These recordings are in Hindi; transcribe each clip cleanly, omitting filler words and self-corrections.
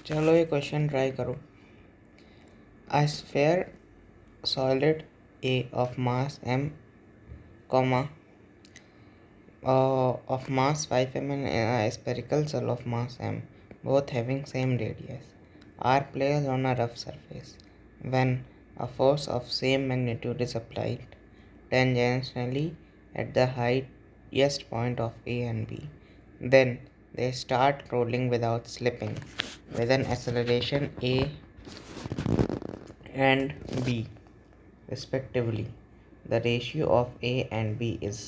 चलो ये क्वेश्चन ट्राई करो। A sphere solid A of mass m, of mass 5m and a spherical shell of mass m, both having same radius, are placed on a rough surface. When a force of same magnitude is applied tangentially at the highest point of A and B, then they start rolling without slipping with an acceleration A and B respectively. The ratio of A and B is।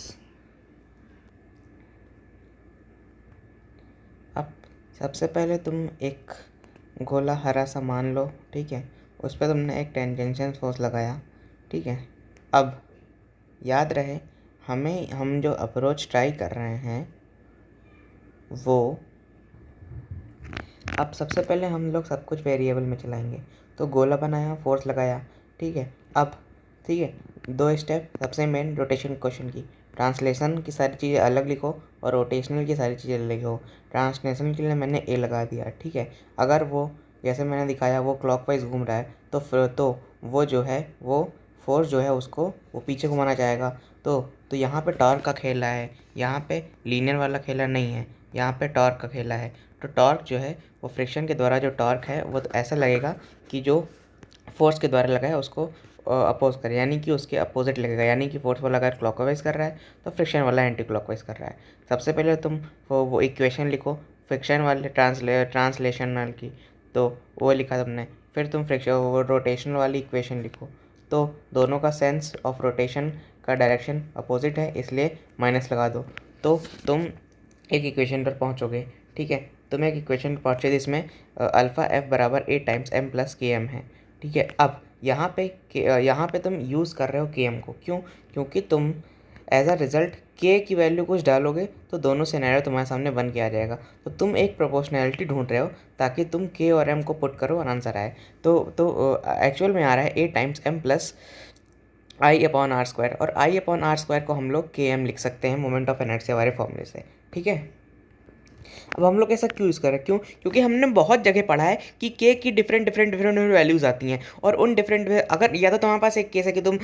अब सबसे पहले तुम एक गोला हरा सा मान लो, ठीक है। उस पर तुमने एक टेंजेंशियल फोर्स लगाया, ठीक है। अब याद रहे हम जो अप्रोच ट्राई कर रहे हैं वो, अब सबसे पहले हम लोग सब कुछ वेरिएबल में चलाएंगे। तो गोला बनाया, फोर्स लगाया, ठीक है। अब ठीक है, 2 स्टेप। सबसे मेन रोटेशन क्वेश्चन की ट्रांसलेशन की सारी चीज़ें अलग लिखो और रोटेशनल की सारी चीज़ें अलग लिखो। ट्रांसलेशन के लिए मैंने ए लगा दिया, ठीक है। अगर वो जैसे मैंने दिखाया वो क्लॉकवाइज घूम रहा है तो फिर तो वो जो है वो फोर्स जो है उसको वो पीछे घुमाना चाहेगा। तो यहाँ पे टॉर्क का खेला है, यहाँ पे लीनियर वाला खेला नहीं है, यहाँ पे टॉर्क का खेला है। तो टॉर्क जो है वो फ्रिक्शन के द्वारा जो टॉर्क है वो तो ऐसा लगेगा कि जो फोर्स के द्वारा लगा है उसको अपोज करे, यानी कि उसके अपोजिट लगेगा। यानी कि फोर्स वाला अगर क्लॉकवाइज कर रहा है तो फ्रिक्शन वाला एंटी क्लॉकवाइज कर रहा है। सबसे पहले तुम वो इक्वेशन लिखो फ्रिक्शन वाले ट्रांसलेशनल की, तो वो लिखा तुमने। फिर तुम फ्रिक्शन वो रोटेशनल वाली इक्वेशन लिखो। तो दोनों का सेंस ऑफ रोटेशन का डायरेक्शन अपोजिट है, इसलिए माइनस लगा दो। तो तुम एक इक्वेशन पर पहुंचोगे, ठीक है। तुम एक इक्वेशन पर पहुँचे जिसमें अल्फ़ा एफ बराबर ए टाइम्स एम प्लस के एम है, ठीक है। अब यहाँ पे तुम यूज़ कर रहे हो के एम को, क्यों? क्योंकि तुम एज अ रिज़ल्ट के की वैल्यू कुछ डालोगे तो दोनों सिनेरियो तुम्हारे सामने बन के आ जाएगा। तो तुम एक प्रोपोर्शनैलिटी ढूंढ रहे हो ताकि तुम के और एम को पुट करो और आंसर आए। तो एक्चुअल में आ रहा है A times M plus I upon R square, और आई अपॉन आर स्क्वायर को हम लोग के एम लिख सकते हैं मोमेंट ऑफ इनर्शिया वाले फॉर्मूले से, ठीक है। अब हम लोग ऐसा क्यों यूज़ कर रहे हैं? क्यों? क्योंकि हमने बहुत जगह पढ़ा है कि के की डिफरेंट वैल्यूज़ आती हैं, और उन डिफरेंट अगर या तो तुम्हारे पास एक केस है कि तुम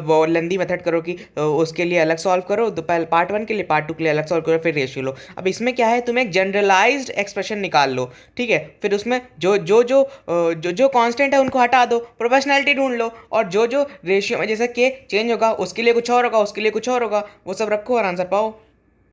वो लंदी मेथड करो कि उसके लिए अलग सॉल्व करो, तो पहले पार्ट 1 के लिए, पार्ट 2 के लिए अलग सॉल्व करो, फिर रेशियो लो। अब इसमें क्या है, तुम एक जनरलाइज्ड एक्सप्रेशन निकाल लो, ठीक है। फिर उसमें जो कांस्टेंट है उनको हटा दो, प्रोपोर्शनैलिटी ढूंढ लो, और जो रेशियो में जैसे के चेंज होगा उसके लिए कुछ और होगा, उसके लिए कुछ और होगा, वो सब रखो और आंसर पाओ।